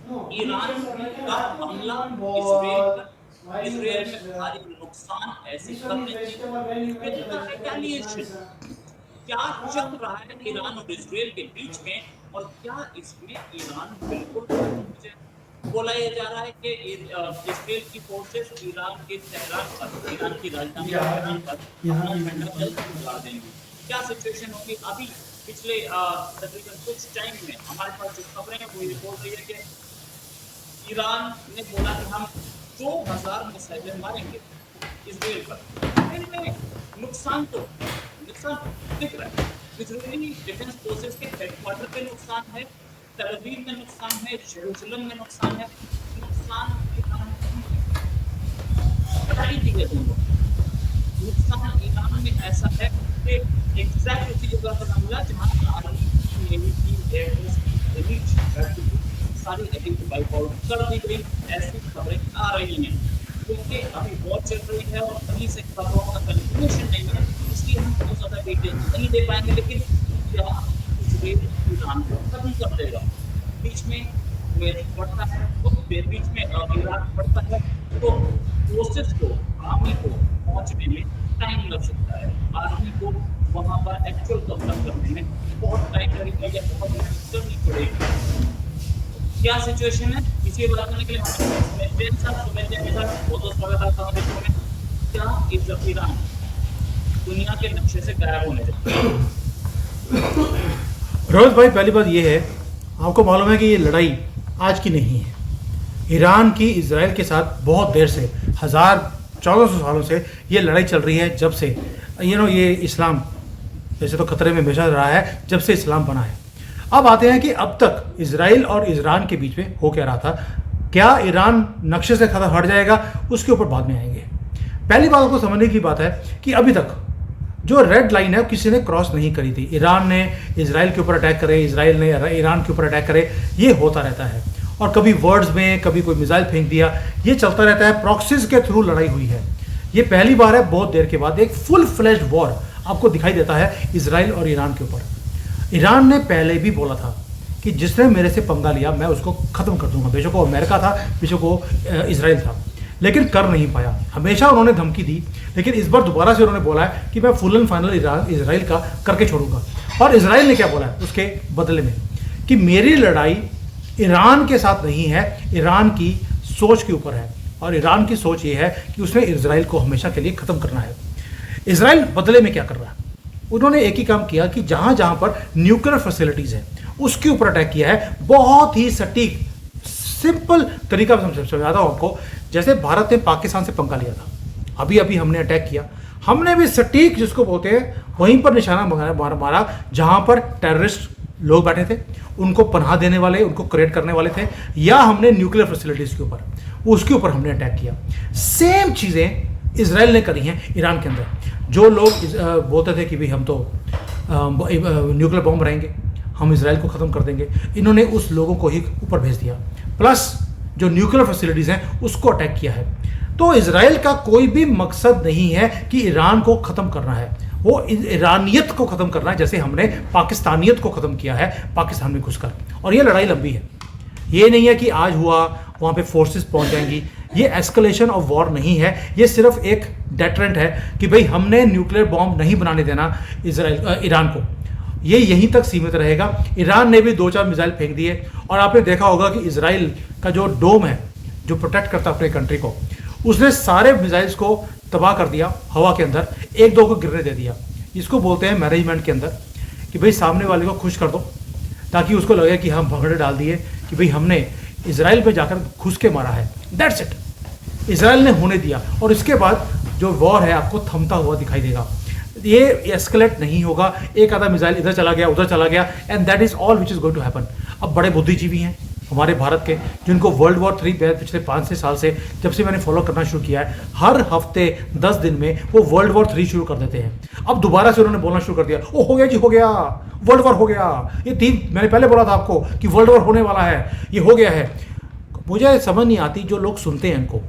Iran का हमला Israel में भारी नुकसान ऐसे करने की विद रिटेलिएशन। क्या चल रहा है ईरान और इसराइल के बीच में, और क्या इसमें ईरान बिल्कुल, मुझे बोला यह जा रहा है कि इसराइल की फोर्सेस ईरान के तेहरान पर, ईरान की राजधानी तेहरान पर अपना झंडा जल्द ही उतार देंगे। क्या सिचुएशन होगी अभी? पिछले तकरीबन कुछ टाइम में हमारे पास जो खबरें हैं वो ये बोल रही है कि ईरान ने बोला कि हम 2000 मिसाइलें मारेंगे इसराइल पर। इनमें नुकसान दिख रहा है। इजरायली डिफेंस फोर्सेस के हेडक्वार्टर पे नुकसान है, तल अवीव में नुकसान है, यरूशलेम में नुकसान है। नुकसान नुकसान ईरान में ऐसा है कि एग्जैक्ट उसी जगह पर हमला जहां आर्मी, नेवी की, एयरफोर्स की रीच सारी एटिंग वाइप आउट कर दी गई, ऐसी खबरें आ रही हैं। क्योंकि अभी वॉर चल रही है और कहीं से खबरों का कंफर्मेशन नहीं है, इसलिए हम बहुत ज़्यादा डिटेल नहीं दे पाएंगे। लेकिन क्या इसराइल ईरान को खत्म कर देगा? बीच में कुवैत पड़ता है, तो बीच में इराक पड़ता है, तो फोर्सेस को, आर्मी को पहुंचने में टाइम लग सकता है। आर्मी को वहां पर एक्चुअल कब्जा करने में बहुत टाइम लगेगा या बहुत मेहनत करनी पड़ेगी। क्या सिचुएशन है, इसी बात करने के लिए सुमेर साहब, सुमेर जी के साथ बहुत बहुत स्वागत है आपका हमारे शो में। क्या ईरान दुनिया के नक्शे से गायब होने जा रोहित भाई, पहली बात ये है, आपको मालूम है कि ये लड़ाई आज की नहीं है। ईरान की इजराइल के साथ बहुत देर से, 1400 सालों से ये लड़ाई चल रही है। जब से ये इस्लाम वैसे तो खतरे में हमेशा रहा है, जब से इस्लाम बना है। अब आते हैं कि अब तक इजराइल और ईरान के बीच में हो क्या रहा था। क्या ईरान नक्शे से खत्म हट जाएगा, उसके ऊपर बाद में आएंगे। पहली बात आपको समझने की बात है कि अभी तक जो रेड लाइन है किसी ने क्रॉस नहीं करी थी। ईरान ने इजराइल के ऊपर अटैक करे, इजराइल ने ईरान के ऊपर अटैक करे, ये होता रहता है। और कभी वर्ड्स में, कभी कोई मिसाइल फेंक दिया, ये चलता रहता है। प्रॉक्सीज के थ्रू लड़ाई हुई है। ये पहली बार है बहुत देर के बाद एक फुल फ्लैश्ड वॉर आपको दिखाई देता है इजराइल और ईरान के ऊपर। ईरान ने पहले भी बोला था कि जिसने मेरे से पंगा लिया मैं उसको खत्म कर दूंगा, बेशक वो अमेरिका था, बेशक वो इजराइल था, लेकिन कर नहीं पाया। हमेशा उन्होंने धमकी दी, लेकिन इस बार दोबारा से उन्होंने बोला है कि मैं फुल एंड फाइनल इजराइल का करके छोड़ूंगा। और इजराइल ने क्या बोला है उसके बदले में कि मेरी लड़ाई ईरान के साथ नहीं है, ईरान की सोच के ऊपर है। और ईरान की सोच ये है कि उसने इजराइल को हमेशा के लिए खत्म करना है। इजराइल बदले में क्या कर रहा है? उन्होंने एक ही काम किया कि जहां जहां पर न्यूक्लियर फैसिलिटीज है उसके ऊपर अटैक किया है। बहुत ही सटीक सिंपल तरीका समझाता हूं आपको। जैसे भारत ने पाकिस्तान से पंगा लिया था, अभी अभी हमने अटैक किया, हमने भी सटीक जिसको बोलते हैं वहीं पर निशाना मारा जहां पर टेररिस्ट लोग बैठे थे, उनको पनाह देने वाले, उनको क्रिएट करने वाले थे, या हमने न्यूक्लियर फैसिलिटीज के ऊपर, उसके ऊपर हमने अटैक किया। सेम चीजें इजराइल ने करी हैं ईरान के अंदर। जो लोग बोलते थे कि भाई हम तो न्यूक्लियर बॉम्ब रहेंगे, हम इजराइल को ख़त्म कर देंगे, इन्होंने उस लोगों को ही ऊपर भेज दिया, प्लस जो न्यूक्लियर फैसिलिटीज़ हैं उसको अटैक किया है। तो इजराइल का कोई भी मकसद नहीं है कि ईरान को ख़त्म करना है, वो ईरानियत को ख़त्म करना है, जैसे हमने पाकिस्तानियत को ख़त्म किया है पाकिस्तान में घुसकर। और ये लड़ाई लंबी है, ये नहीं है कि आज हुआ वहाँ पे फोर्सेस पहुँच जाएंगी। ये एस्केलेशन ऑफ वॉर नहीं है, ये सिर्फ एक डेटरेंट है कि भाई हमने न्यूक्लियर बॉम्ब नहीं बनाने देना ईरान को, ये यहीं तक सीमित रहेगा। ईरान ने भी 2-4 मिसाइल फेंक दिए, और आपने देखा होगा कि इजराइल का जो डोम है जो प्रोटेक्ट करता है अपने कंट्री को, उसने सारे मिसाइल्स को तबाह कर दिया हवा के अंदर, 1-2 को गिरने दे दिया। इसको बोलते हैं मैनेजमेंट के अंदर कि भाई सामने वाले को खुश कर दो, ताकि उसको लगे कि हम भगड़े डाल दिए कि भाई हमने इजराइल पे जाकर घुस के मारा है। दैट्स इट, इजराइल ने होने दिया। और इसके बाद जो वॉर है आपको थमता हुआ दिखाई देगा, ये एस्केलेट नहीं होगा। एक आधा मिसाइल इधर चला गया, उधर चला गया, and that is all which is going to happen. अब बड़े बुद्धिजीवी हैं हमारे भारत के, जिनको वर्ल्ड वॉर 3 पिछले 5-6 साल से, जब से मैंने फॉलो करना शुरू किया है, हर हफ्ते 10 दिन में वो वर्ल्ड वॉर 3 शुरू कर देते हैं। अब दोबारा से उन्होंने बोलना शुरू कर दिया, ओ हो गया जी, हो गया, वर्ल्ड वॉर हो गया। ये 3 मैंने पहले बोला था आपको कि वर्ल्ड वॉर होने वाला है, ये हो गया है। मुझे समझ नहीं आती, जो लोग सुनते हैं इनको,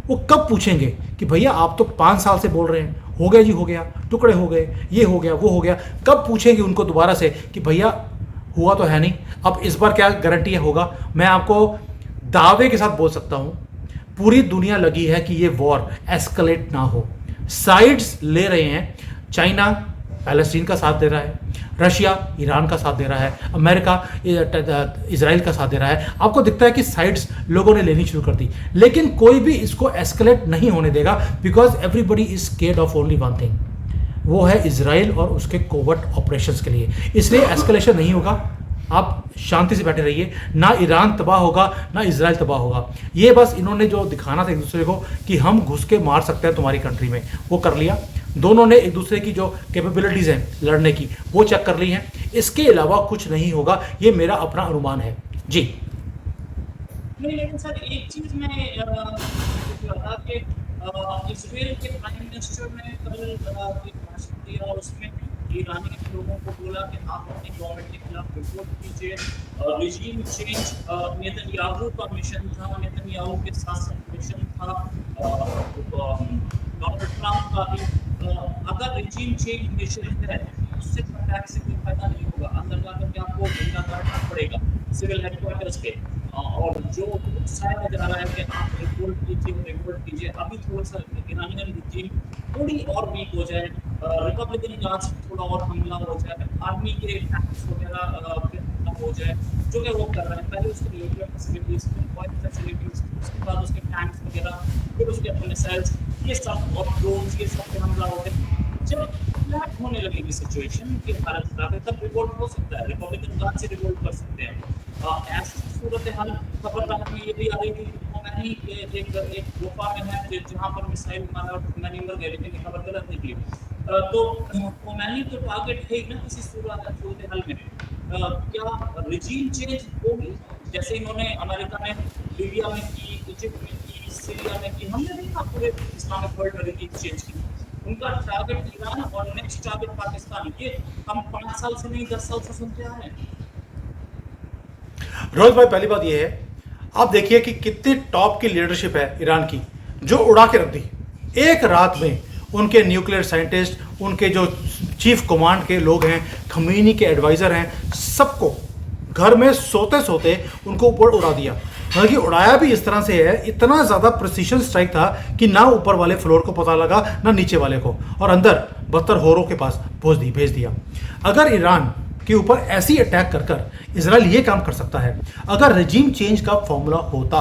वो कब पूछेंगे कि भैया आप तो 5 साल से बोल रहे हैं, हो गया जी, हो गया, टुकड़े हो गए, ये हो गया, वो हो गया। कब पूछेंगे उनको दोबारा से कि भैया हुआ तो है नहीं, अब इस बार क्या गारंटी है होगा? मैं आपको दावे के साथ बोल सकता हूं, पूरी दुनिया लगी है कि ये वॉर एस्केलेट ना हो। साइड्स ले रहे हैं, चाइना पैलेस्टीन का साथ दे रहा है, रशिया ईरान का साथ दे रहा है, अमेरिका इजराइल का साथ दे रहा है। आपको दिखता है कि साइड्स लोगों ने लेनी शुरू कर दी, लेकिन कोई भी इसको एस्केलेट नहीं होने देगा, because everybody is scared of only one thing, वो है इजराइल और उसके कोवर्ट ऑपरेशंस के लिए। इसलिए एस्केलेशन नहीं होगा, आप शांति से बैठे रहिए। ना ईरान तबाह होगा ना इजराइल तबाह होगा। ये बस इन्होंने जो दिखाना था एक दूसरे को कि हम घुस के मार सकते हैं तुम्हारी कंट्री में, वो कर लिया। दोनों ने एक दूसरे की जो कैपेबिलिटीज़ हैं लड़ने की वो चेक कर ली हैं। इसके अलावा कुछ नहीं होगा, ये मेरा अपना अनुमान है जी। नहीं, लेकिन सर एक चीज मैं था कि इसराइल के प्राइम मिनिस्टर ने कल एक भाषण दिया और उसमें ईरानी लोगों को बोला कि आप अपनी गवर्नमेंट के खिलाफ रिपोर्ट कीजिए। रिजीम चेंज नेतन्याहू का मिशन था, नेतन्याहू के साथ मिशन था, डोनाल्ड ट्रंप का भी। अगर रिजीम चेंज मिशन है उससे अटैक से कोई फायदा नहीं होगा, अंदर जाकर के आपको झंडा काटना पड़ेगा सिविल हेडक्वार्टर्स के। और जो उत्साह नजर आ रहा है कि आप रिपोर्ट कीजिए, अभी थोड़ा सा ईरानियन रिजीम थोड़ी और वीक हो जाए, रिपब्लिकन गार्ड्स थोड़ा और हमला हो जाए, आर्मी के टैंक्स वगैरह हो जाए, जो कि वो कर रहे हैं। पहले उसके न्यूक्लियर फैसिलिटीज, ऑयल फैसिलिटीज, उसके बाद उसके टैंक्स वगैरह, फिर उसके मिसाइल्स, ये सब और ड्रोन्स, ये सब पे हमला हो गया। जब फ्लैट होने लगेगी सिचुएशन कि भारत खिलाफ है, तब रिवोल्ट हो सकता है, रिपब्लिकन गार्ड से रिवोल्ट कर सकते हैं। ऐसी सूरत हाल खबरदार में ये भी आ रही थी खोमैनी के एक गुफा में है जहाँ पर मिसाइल मारा और खोमैनी मर गए, लेकिन खबर गलत निकली। तो खोमैनी तो टारगेट है ही ना किसी सूरत हाल में। क्या रिजीम चेंज होगी जैसे इन्होंने अमेरिका ने लीबिया में की, इजिप्ट में की, सीरिया में की, हमने देखा पूरे इस्लामिक वर्ल्ड में रिजीम चेंज की। उनका टारगेट ईरान और नेक्स्ट टारगेट पाकिस्तान, ये हम 5 साल से नहीं 10 साल से सुनते आ रहे हैं। रोहित भाई, पहली बात यह है, आप देखिए कि कितनी टॉप की लीडरशिप है ईरान की, जो उड़ा के रख दी एक रात में। उनके न्यूक्लियर साइंटिस्ट, उनके जो चीफ कमांड के लोग हैं, खमीनी के एडवाइज़र हैं, सबको घर में सोते सोते उनको ऊपर उड़ा दिया। हालांकि उड़ाया भी इस तरह से है, इतना ज़्यादा प्रिसीशन स्ट्राइक था कि ना ऊपर वाले फ्लोर को पता लगा ना नीचे वाले को, और अंदर 72 होरों के पास भेज दिया। अगर ईरान के ऊपर ऐसी अटैक कर कर इजराइल ये काम कर सकता है, अगर रिजीम चेंज का फॉर्मूला होता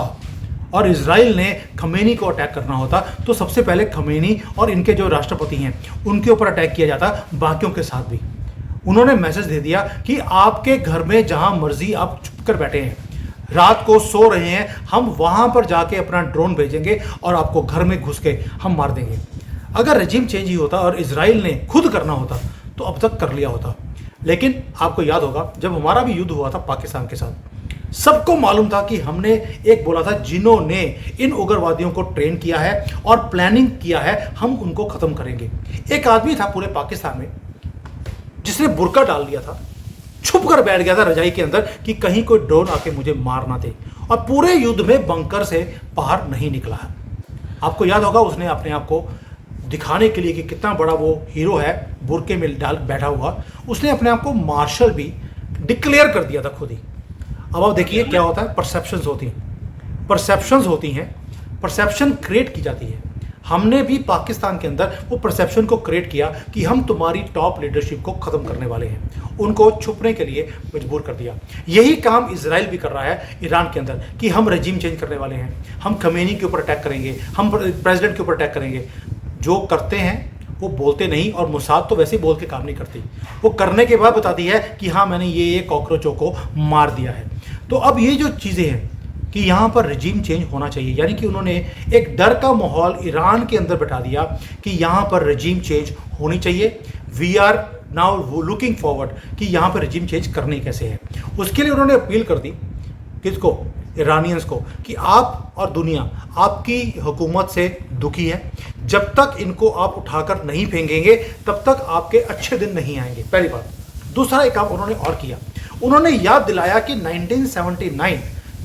और इजराइल ने खमेनी को अटैक करना होता, तो सबसे पहले खमेनी और इनके जो राष्ट्रपति हैं उनके ऊपर अटैक किया जाता, बाकियों के साथ भी। उन्होंने मैसेज दे दिया कि आपके घर में जहां मर्जी आप चुप कर बैठे हैं, रात को सो रहे हैं, हम वहां पर जाके अपना ड्रोन भेजेंगे और आपको घर में घुस के हम मार देंगे। अगर रिजीम चेंज ही होता और इजराइल ने खुद करना होता तो अब तक कर लिया होता। लेकिन आपको याद होगा जब हमारा भी युद्ध हुआ था पाकिस्तान के साथ, सबको मालूम था कि हमने एक बोला था, जिन्होंने इन उग्रवादियों को ट्रेन किया है और प्लानिंग किया है, हम उनको खत्म करेंगे। एक आदमी था पूरे पाकिस्तान में जिसने बुर्का डाल दिया था, छुप कर बैठ गया था रजाई के अंदर कि कहीं कोई ड्रोन आके मुझे मार ना दे, और पूरे युद्ध में बंकर से बाहर नहीं निकला है। आपको याद होगा उसने अपने आप को दिखाने के लिए कि कितना बड़ा वो हीरो है, बुर्के में डाल बैठा हुआ, उसने अपने आप को मार्शल भी डिक्लेयर कर दिया था खुद ही। अब आप देखिए क्या होता है, परसेप्शंस होती हैं, परसेप्शन क्रिएट की जाती है। हमने भी पाकिस्तान के अंदर वो परसेप्शन को क्रिएट किया कि हम तुम्हारी टॉप लीडरशिप को ख़त्म करने वाले हैं, उनको छुपने के लिए मजबूर कर दिया। यही काम इजराइल भी कर रहा है ईरान के अंदर कि हम रजीम चेंज करने वाले हैं, हम खमेनी के ऊपर अटैक करेंगे, हम प्रेसिडेंट के ऊपर अटैक करेंगे। जो करते हैं वो बोलते नहीं, और मोसाद तो वैसे ही बोल के काम नहीं करती, वो करने के बाद बताती है कि हाँ मैंने ये कॉकरोचों को मार दिया है। तो अब ये जो चीज़ें हैं कि यहाँ पर रिजीम चेंज होना चाहिए, यानी कि उन्होंने एक डर का माहौल ईरान के अंदर बैठा दिया कि यहाँ पर रिजीम चेंज होनी चाहिए। We are now looking forward कि यहाँ पर रिजीम चेंज करनी कैसे है। उसके लिए उन्होंने अपील कर दी किसको, ईरानियंस को, कि आप और दुनिया आपकी हुकूमत से दुखी है, जब तक इनको आप उठाकर नहीं फेंकेंगे तब तक आपके अच्छे दिन नहीं आएंगे। पहली बात। दूसरा एक काम उन्होंने और किया, उन्होंने याद दिलाया कि 1979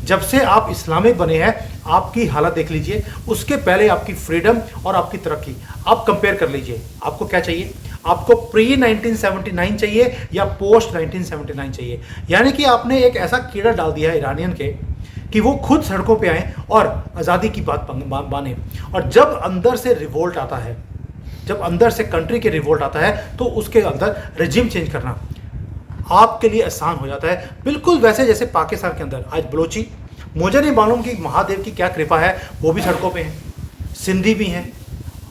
जब से आप इस्लामिक बने हैं, आपकी हालत देख लीजिए, उसके पहले आपकी फ्रीडम और आपकी तरक्की आप कंपेयर कर लीजिए। आपको क्या चाहिए, आपको प्री 1979 चाहिए या पोस्ट 1979 चाहिए। यानी कि आपने एक ऐसा कीड़ा डाल दिया है ईरानियन के कि वो खुद सड़कों पे आए और आज़ादी की बात माने। और जब अंदर से रिवोल्ट आता है, जब अंदर से कंट्री के रिवोल्ट आता है, तो उसके अंदर रेजिम चेंज करना आपके लिए आसान हो जाता है। बिल्कुल वैसे जैसे पाकिस्तान के अंदर आज बलोची, मुझे नहीं मालूम कि महादेव की क्या कृपा है, वो भी सड़कों पे हैं, सिंधी भी हैं,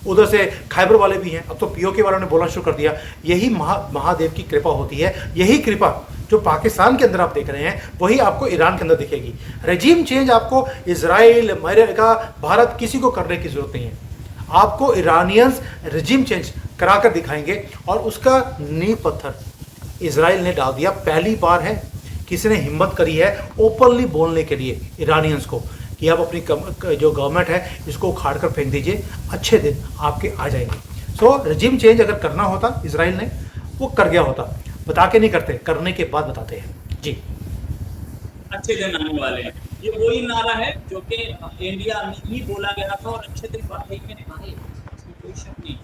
उधर से खैबर वाले भी हैं, अब तो पीओके वालों ने बोलना शुरू कर दिया। यही महादेव की कृपा होती है। यही कृपा जो पाकिस्तान के अंदर आप देख रहे हैं, वही आपको ईरान के अंदर दिखेगी। रेजिम चेंज आपको इजराइल, अमेरिका, भारत किसी को करने की जरूरत नहीं है। आपको ईरानियंस रेजिम चेंज करा कर दिखाएंगे और उसका नींव पत्थर इजराइल ने डाल दिया। पहली बार है किसी ने हिम्मत करी है ओपनली बोलने के लिए ईरानियंस को कि आप अपनी जो गवर्नमेंट है इसको उखाड़ कर फेंक दीजिए, अच्छे दिन आपके आ जाएंगे। सो रेजिम चेंज अगर करना होता इजराइल ने, वो कर गया होता। बता के नहीं करते, करने के बाद बताते हैं। जी, अच्छे दिन आने वाले हैं, ये वही नारा है जो कि इंडिया में ही बोला गया था और अच्छे दिन वाकई में आए, इसमें कोई शक नहीं।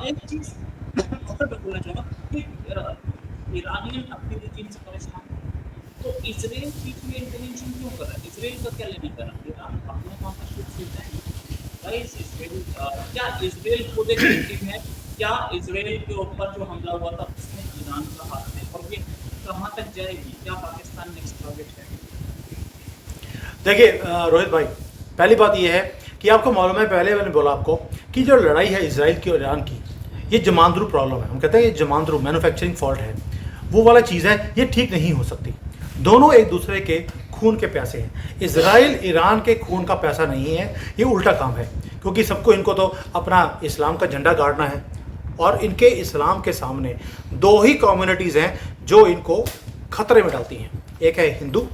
एक चीज और मैं बोलना चाहूँगा कि ईरानियन अपनी रेजिम से परेशान हैं, तो इजराइल बीच में इंटरवेंशन क्यों कर रहा है? इजराइल का क्या लेना देना? ईरान अपने काम का शुरू सोचता है। गाइस, इजराइल क्या इजराइल खुद एक विक्टिम है? क्या इजराइल के ऊपर जो हमला हुआ था उसमें ईरान का हाथ है? और ये कहाँ तक जाएगी? क्या पाकिस्तान नेक्स्ट टारगेट है? देखिए रोहित भाई, पहली बात यह है कि आपको मालूम है, पहले मैंने बोला आपको कि जो लड़ाई है इजराइल की और ईरान की, ये जमांद्रू प्रॉब्लम है। हम कहते हैं ये जमांद्रू मैन्युफैक्चरिंग फॉल्ट है, वो वाला चीज़ है, ये ठीक नहीं हो सकती। दोनों एक दूसरे के खून के प्यासे हैं। इजराइल ईरान के खून का प्यासा नहीं है, ये उल्टा काम है, क्योंकि सबको इनको तो अपना इस्लाम का झंडा गाड़ना है। और इनके इस्लाम के सामने दो ही कम्युनिटीज़ हैं जो इनको खतरे में डालती हैं। एक है हिंदू,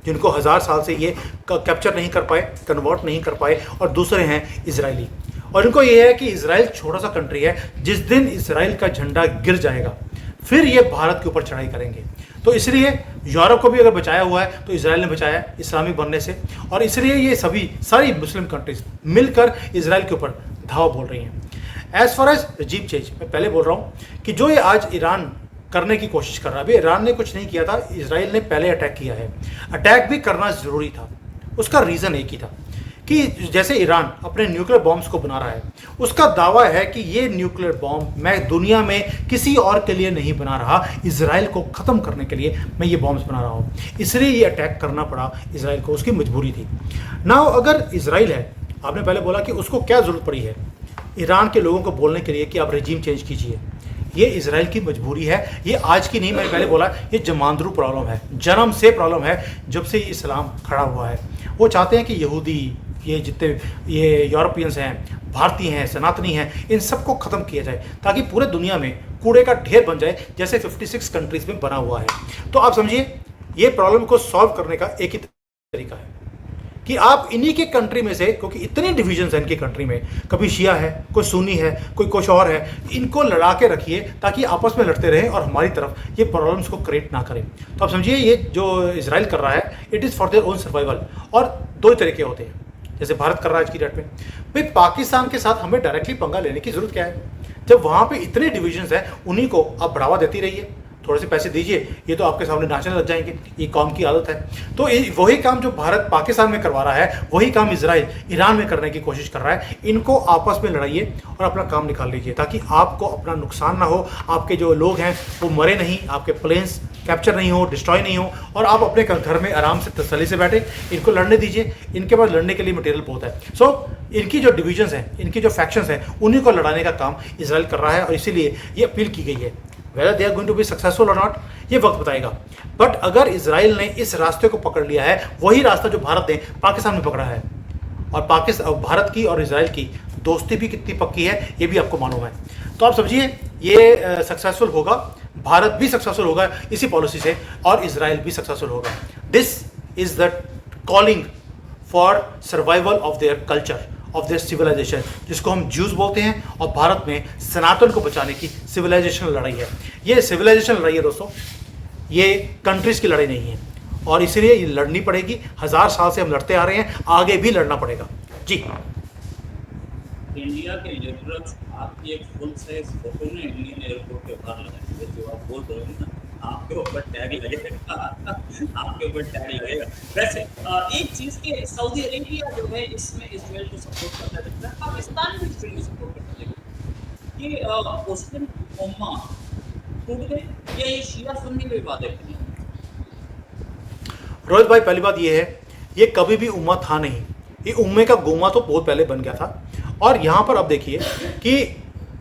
जिनको 1000 साल से ये कैप्चर नहीं कर पाए, कन्वर्ट नहीं कर पाए, और दूसरे हैं इजरायली। और इनको ये है कि इजराइल छोटा सा कंट्री है, जिस दिन इजराइल का झंडा गिर जाएगा फिर ये भारत के ऊपर चढ़ाई करेंगे। तो इसलिए यूरोप को भी अगर बचाया हुआ है तो इजराइल ने बचाया है इस्लामिक बनने से, और इसलिए ये सारी मुस्लिम कंट्रीज मिलकर इजराइल के ऊपर धावा बोल रही हैं। As far as regime change, मैं पहले बोल रहा हूँ कि जो ये आज ईरान करने की कोशिश कर रहा है, अभी ईरान ने कुछ नहीं किया था, इजराइल ने पहले अटैक किया है। अटैक भी करना ज़रूरी था, उसका रीज़न एक ही था कि जैसे ईरान अपने न्यूक्लियर बॉम्ब्स को बना रहा है, उसका दावा है कि ये न्यूक्लियर बॉम्ब मैं दुनिया में किसी और के लिए नहीं बना रहा, इजराइल को ख़त्म करने के लिए मैं ये बॉम्ब्स बना रहा हूँ, इसलिए ये अटैक करना पड़ा इजराइल को, उसकी मजबूरी थी। नाउ अगर इजराइल है, आपने पहले बोला कि उसको क्या ज़रूरत पड़ी है ईरान के लोगों को बोलने के लिए कि आप रेजिम चेंज कीजिए, ये इजराइल की मजबूरी है। ये आज की नहीं, मैंने पहले बोला ये जमांद्रू प्रॉब्लम है, जन्म से प्रॉब्लम है, जब से इस्लाम खड़ा हुआ है। वो चाहते हैं कि यहूदी, ये जितने ये यूरोपियंस हैं, भारतीय हैं, सनातनी हैं, इन सबको ख़त्म किया जाए ताकि पूरे दुनिया में कूड़े का ढेर बन जाए, जैसे 56 कंट्रीज़ में बना हुआ है। तो आप समझिए ये प्रॉब्लम को सॉल्व करने का एक ही तरीका है कि आप इन्हीं के कंट्री में से, क्योंकि इतने डिविजन्स हैं इनकी कंट्री में, कभी शिया है, कोई सुन्नी है, कोई कुछ और है, इनको लड़ा के रखिए ताकि आपस में लड़ते रहें और हमारी तरफ ये प्रॉब्लम्स को क्रिएट ना करें। तो आप समझिए ये जो इजराइल कर रहा है, it is for their own survival. और दो ही तरीके होते हैं, जैसे भारत कर रहा है आज की डेट में। भाई पाकिस्तान के साथ हमें डायरेक्टली पंगा लेने की जरूरत क्या है, जब वहाँ पे इतने डिविजन्स हैं, उन्हीं को आप बढ़ावा देती रहिए, थोड़े से पैसे दीजिए, ये तो आपके सामने नाचने लग जाएंगे, ये कौम की आदत है। तो वही काम जो भारत पाकिस्तान में करवा रहा है, वही काम इजराइल ईरान में करने की कोशिश कर रहा है। इनको आपस में लड़ाइए और अपना काम निकाल लीजिए ताकि आपको अपना नुकसान ना हो, आपके जो लोग हैं वो मरे नहीं, आपके प्लेन्स कैप्चर नहीं हो, डिस्ट्रॉय नहीं हो, और आप अपने घर में आराम से तसल्ली से बैठे। इनको लड़ने दीजिए, इनके पास लड़ने के लिए मटेरियल बहुत है। सो इनकी जो डिविजन्स हैं, इनकी जो फैक्शंस हैं, उन्हीं को लड़ाने का काम इजराइल कर रहा है, और इसीलिए ये अपील की गई है। Whether they are going to be successful और नॉट, ये वक्त बताएगा। बट अगर इजराइल ने इस रास्ते को पकड़ लिया है, वही रास्ता जो भारत ने पाकिस्तान में पकड़ा है, और भारत की और इजराइल की दोस्ती भी कितनी पक्की है ये भी आपको मालूम है। तो आप समझिए ये सक्सेसफुल होगा, भारत भी सक्सेसफुल होगा इसी पॉलिसी से, और इजराइल भी सक्सेसफुल होगा। This is the calling for survival of their culture, of their civilization, जिसको हम ज्यूज बोलते हैं, और भारत में सनातन को बचाने की सिविलाइजेशन लड़ाई है। ये सिविलाइजेशन लड़ाई है दोस्तों, ये कंट्रीज की लड़ाई नहीं है, और इसलिए ये लड़नी पड़ेगी। 1000 साल से हम लड़ते आ रहे हैं, आगे भी लड़ना पड़ेगा। जी, इंडिया के लिटरल्स आपकी एक फुल साइज फोटो ने इंडियन एयरपोर्ट के बाहर लगाई है, जो आप बोल रहे हो ना, आपके ऊपर टैग लगेगा। आपके ऊपर टैग लगेगा। वैसे एक चीज़ कि सऊदी अरेबिया जो है इसमें इज़राइल को सपोर्ट करता दिखता है, पाकिस्तान भी इज़राइल को सपोर्ट करता दिखता है। ये मुस्लिम उम्मा टूट गई या ये शिया सुन्नी में विवाद है? रोहित भाई, पहली बात ये है, ये कभी भी उम्मा था नहीं, ये उम्मे का गुम्मा तो बहुत पहले बन गया था। और यहाँ पर अब देखिए कि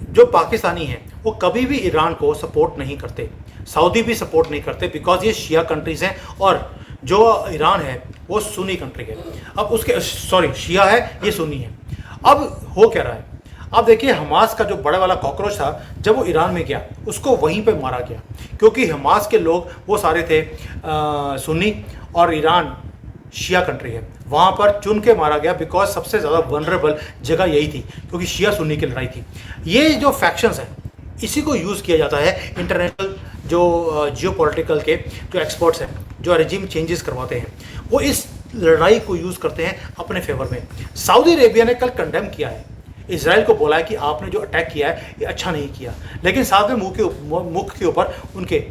जो पाकिस्तानी हैं वो कभी भी ईरान को सपोर्ट नहीं करते, सऊदी भी सपोर्ट नहीं करते, बिकॉज ये शिया कंट्रीज़ हैं और जो ईरान है वो सुन्नी कंट्री है। अब उसके शिया है, ये सुन्नी है। अब हो क्या रहा है, अब देखिए हमास का जो बड़ा वाला कॉकरोच था, जब वो ईरान में गया उसको वहीं पे मारा गया, क्योंकि हमास के लोग वो सारे थे सुन्नी और ईरान शिया कंट्री है, वहाँ पर चुन के मारा गया, बिकॉज सबसे ज़्यादा वनरेबल जगह यही थी, क्योंकि शिया सुन्नी की लड़ाई थी। ये जो फैक्शंस हैं इसी को यूज़ किया जाता है इंटरनेशनल जो जियोपॉलिटिकल के जो एक्सपर्ट्स हैं, जो रेजिम चेंजेस करवाते हैं, वो इस लड़ाई को यूज़ करते हैं अपने फेवर में। सऊदी अरेबिया ने कल कंडेम किया है, इजराइल को बोला है कि आपने जो अटैक किया है ये अच्छा नहीं किया, लेकिन साथ में मुख के ऊपर उनके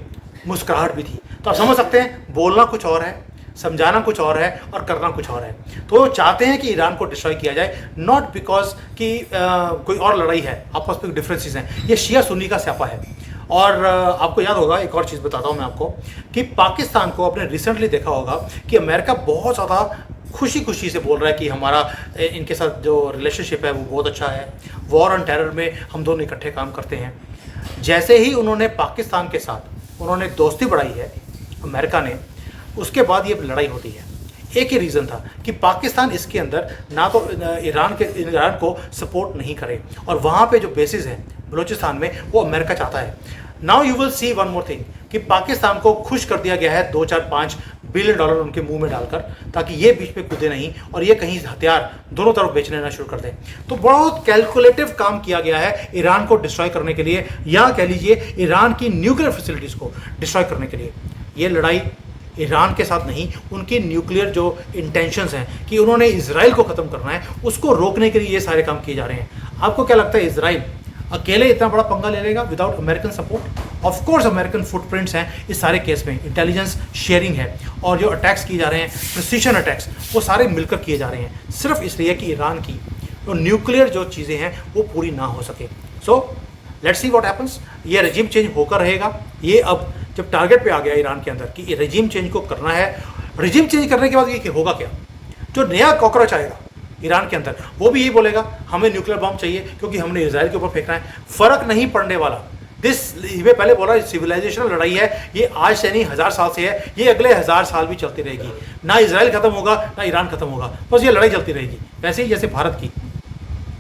मुस्कुराहट भी थी। तो आप समझ सकते हैं, बोलना कुछ और है, समझाना कुछ और है और करना कुछ और है। तो वो चाहते हैं कि ईरान को डिस्ट्रॉय किया जाए, नॉट बिकॉज कि कोई और लड़ाई है, आपस में डिफरेंसेस हैं। ये शिया सुन्नी का स्यापा है। और आपको याद होगा, एक और चीज़ बताता हूँ मैं आपको, कि पाकिस्तान को आपने रिसेंटली देखा होगा कि अमेरिका बहुत ज़्यादा खुशी खुशी से बोल रहा है कि हमारा इनके साथ जो रिलेशनशिप है वो बहुत अच्छा है, वॉर ऑन टेरर में हम दोनों इकट्ठे काम करते हैं। जैसे ही उन्होंने पाकिस्तान के साथ उन्होंने दोस्ती बढ़ाई है अमेरिका ने, उसके बाद ये लड़ाई होती है। एक ही रीज़न था कि पाकिस्तान इसके अंदर ना तो ईरान को सपोर्ट नहीं करे, और वहाँ पे जो बेसिस है बलूचिस्तान में वो अमेरिका चाहता है। Now you will see one more thing कि पाकिस्तान को खुश कर दिया गया है 2-4-5 बिलियन डॉलर उनके मुंह में डालकर, ताकि ये बीच में कूदे नहीं और ये कहीं हथियार दोनों तरफ बेचने ना शुरू कर दें। तो बहुत कैलकुलेटिव काम किया गया है ईरान को डिस्ट्रॉय करने के लिए, या कह लीजिए ईरान की न्यूक्लियर फैसिलिटीज़ को डिस्ट्रॉय करने के लिए। ये लड़ाई ईरान के साथ नहीं, उनकी न्यूक्लियर जो इंटेंशंस हैं कि उन्होंने इजराइल को ख़त्म करना है, उसको रोकने के लिए ये सारे काम किए जा रहे हैं। आपको क्या लगता है इजराइल अकेले इतना बड़ा पंगा ले लेगा without American support? Of course American footprints हैं इस सारे केस में, इंटेलिजेंस शेयरिंग है, और जो अटैक्स किए जा रहे हैं, प्रिसीजन अटैक्स, वो सारे मिलकर किए जा रहे हैं, सिर्फ इसलिए कि ईरान की तो न्यूक्लियर जो चीज़ें हैं वो पूरी ना हो सके। So let's see what happens. ये रेजिम चेंज होकर रहेगा। ये अब जब टारगेट पे आ गया ईरान के अंदर कि रेजिम चेंज को करना है, रेजिम चेंज करने के बाद ये होगा क्या, जो नया कॉकरोच आएगा ईरान के अंदर वो भी यही बोलेगा हमें न्यूक्लियर बम चाहिए क्योंकि हमने इजराइल के ऊपर फेंकना है। फर्क नहीं पड़ने वाला। ये पहले बोला सिविलाइजेशनल लड़ाई है, ये आज से नहीं 1000 साल से है, ये अगले 1000 साल भी चलती रहेगी। ना इजराइल खत्म होगा ना ईरान खत्म होगा, बस ये लड़ाई चलती रहेगी, वैसे ही जैसे भारत की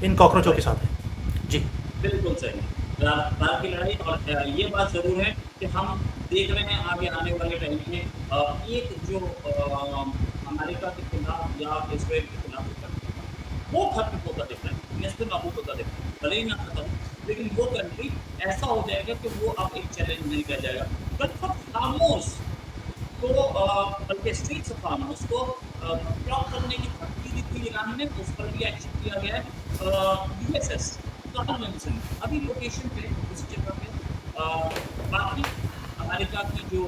इन कॉकरोचों के साथ है। जी बिल्कुल सही। भारत की लड़ाई, और ये बात ज़रूर है कि हम देख रहे हैं आगे आने वाले टाइम में एक जो अमेरिका के खिलाफ या इसराइल के खिलाफ वो खत्म होता दिख रहा है, नेस्ते नाबूद होता दिख रहा है। भले ही ना खत्म, लेकिन वो कंट्री ऐसा हो जाएगा कि वो अब एक चैलेंज नहीं कर जाएगा। बट फॉर खामोश तो बल्कि स्ट्रीट्स ऑफ खामोश को ब्लॉक करने की धमकी दी थी ईरान ने, उस पर भी एक्शन किया गया है। यूएसएस अभी लोकेशन पे उस जगह पे बाकी अमेरिका की जो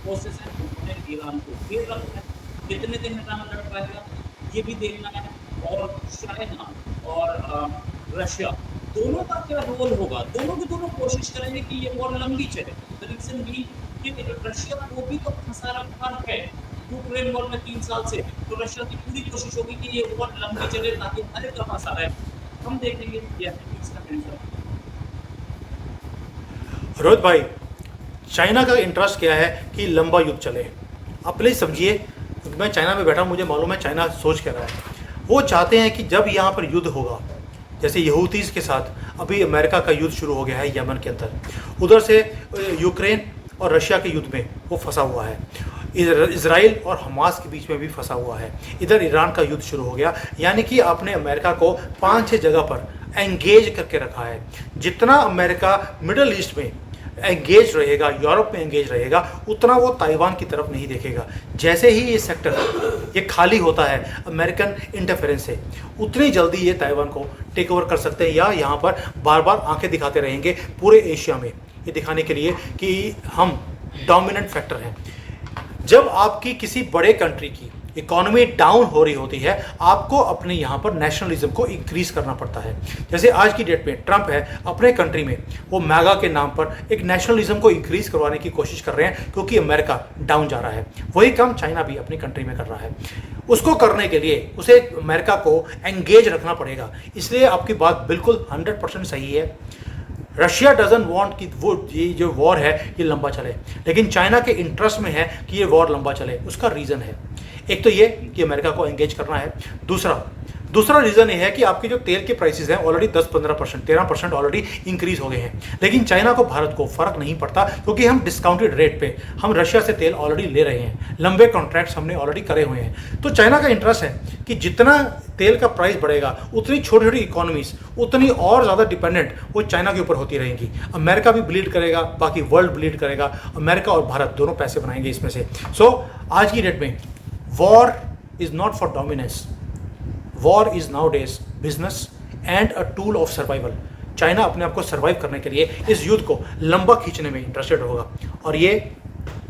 फोर्सेस हैं उन्होंने ईरान को घेर रखा है। कितने दिन ईरान लड़ पाएगा ये भी देखना है, और चाइना और रशिया दोनों का क्या रोल होगा। दोनों की दोनों कोशिश करेंगे कि ये वॉर लंबी चले। द रीजन भी कि रशिया को भी तो फंसा रखा है यूक्रेन वॉर में 3 साल से, तो रशिया की पूरी कोशिश होगी कि ये वॉर लंबी चले ताकि हर एक का फंसा रहे। हम देखेंगे ये इसका आंसर। रोहित भाई, चाइना का इंटरेस्ट क्या है कि लंबा युद्ध चले। आप प्लीज़ समझिए, मैं चाइना में बैठा हूँ, मुझे मालूम है चाइना सोच क्या रहा है। वो चाहते हैं कि जब यहाँ पर युद्ध होगा, जैसे यहूतीज़ के साथ अभी अमेरिका का युद्ध शुरू हो गया है यमन के अंदर, उधर से यूक्रेन और रशिया के युद्ध में वो फंसा हुआ है, इजराइल और हमास के बीच में भी फंसा हुआ है, इधर ईरान का युद्ध शुरू हो गया। यानी कि आपने अमेरिका को 5-6 जगह पर एंगेज करके रखा है। जितना अमेरिका मिडल ईस्ट में एंगेज रहेगा, यूरोप में एंगेज रहेगा, उतना वो ताइवान की तरफ नहीं देखेगा। जैसे ही ये सेक्टर ये खाली होता है अमेरिकन इंटरफेरेंस से, उतनी जल्दी ये ताइवान को टेक ओवर कर सकते हैं, या यहाँ पर बार बार आंखें दिखाते रहेंगे पूरे एशिया में, ये दिखाने के लिए कि हम डोमिनेंट फैक्टर हैं। जब आपकी किसी बड़े कंट्री की इकोनॉमी डाउन हो रही होती है, आपको अपने यहाँ पर नेशनलिज्म को इंक्रीज करना पड़ता है। जैसे आज की डेट में ट्रंप है, अपने कंट्री में वो मैगा के नाम पर एक नेशनलिज्म को इंक्रीज करवाने की कोशिश कर रहे हैं, क्योंकि अमेरिका डाउन जा रहा है। वही काम चाइना भी अपनी कंट्री में कर रहा है। उसको करने के लिए उसे अमेरिका को एंगेज रखना पड़ेगा। इसलिए आपकी बात बिल्कुल 100% सही है। रशिया डजंट वांट कि वो ये जो वॉर है ये लंबा चले, लेकिन चाइना के इंटरेस्ट में है कि ये वॉर लंबा चले। उसका रीज़न है, एक तो ये कि अमेरिका को एंगेज करना है। दूसरा रीज़न ये है कि आपके जो तेल के प्राइसेस हैं ऑलरेडी 10-15%, 13% ऑलरेडी इंक्रीज हो गए हैं। लेकिन चाइना को, भारत को फ़र्क नहीं पड़ता, क्योंकि हम डिस्काउंटेड रेट पे हम रशिया से तेल ऑलरेडी ले रहे हैं। लंबे कॉन्ट्रैक्ट्स हमने ऑलरेडी करे हुए हैं। तो चाइना का इंटरेस्ट है कि जितना तेल का प्राइस बढ़ेगा, उतनी छोटी छोटी इकोनॉमीज उतनी और ज़्यादा डिपेंडेंट वो चाइना के ऊपर होती रहेंगी। अमेरिका भी ब्लीड करेगा, बाकी वर्ल्ड ब्लीड करेगा। अमेरिका और भारत दोनों पैसे बनाएंगे इसमें से। सो आज की डेट में war is not for dominance, war is now days business and a tool of survival. China अपने आप को सर्वाइव करने के लिए इस युद्ध को लंबा खींचने में इंटरेस्टेड होगा, और ये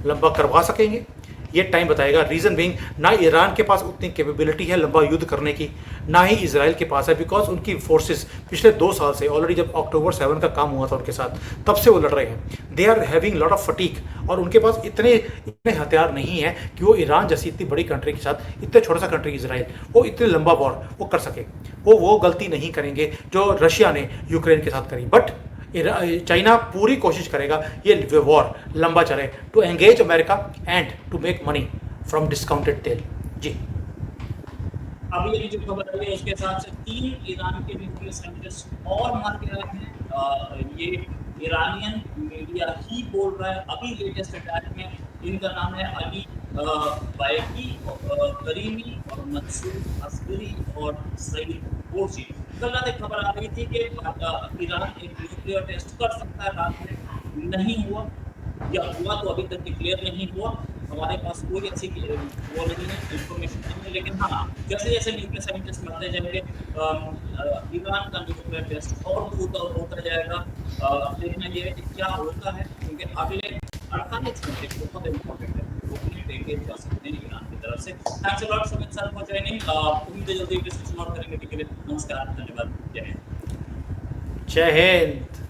लंबा करवा सकेंगे ये टाइम बताएगा। रीज़न बीइंग, ना ईरान के पास उतनी कैपेबिलिटी है लंबा युद्ध करने की, ना ही इजराइल के पास है, बिकॉज उनकी फोर्सेस पिछले 2 साल से ऑलरेडी, जब अक्टूबर 7 का काम हुआ था उनके साथ, तब से वो लड़ रहे हैं। They are having lot of fatigue, और उनके पास इतने हथियार नहीं है कि वो ईरान जैसी इतनी बड़ी कंट्री के साथ, इतने छोटा सा कंट्री इजराइल, वो इतने लंबा वॉर वो कर सके। वो गलती नहीं करेंगे जो रशिया ने यूक्रेन के साथ करी। बट चाइना पूरी कोशिश करेगा ये वॉर लंबा चले, to engage America and to make money from discounted तेल। जी, अभी अभी जो खबर आई है उसके हिसाब से 3 ईरान के न्यूक्लियर साइंटिस्ट और मार के गए हैं। ये ईरानियन मीडिया ही बोल रहा है। अभी लेटेस्ट अटैक में इनका नाम है अली बायकी, करीमी और मंसूर अस्करी और सईद बोर्सी। कल रात एक खबर आ रही थी कि ईरान एक न्यूक्लियर टेस्ट कर सकता है, रात में नहीं हुआ, या हुआ तो अभी तक डिक्लेयर नहीं हुआ। हमारे पास कोई ऐसी वो नहीं है, इंफॉर्मेशन नहीं है। लेकिन हाँ, जैसे जैसे न्यूक्लियर साइंटिस्ट मरते जाएंगे, ईरान का न्यूक्लियर टेस्ट और होता जाएगा। देखना ये है कि क्या होता है, क्योंकि अगले 48 घंटे बहुत इंपॉर्टेंट है, वो भी देखे जा सकते हैं ईरान की तरफ से। Thanks a lot Sumit sir for joining. उम्मीद है जल्दी डिस्कशन और करेंगे। ठीक है, नमस्कार, धन्यवाद, जय हिंद। जय हिंद।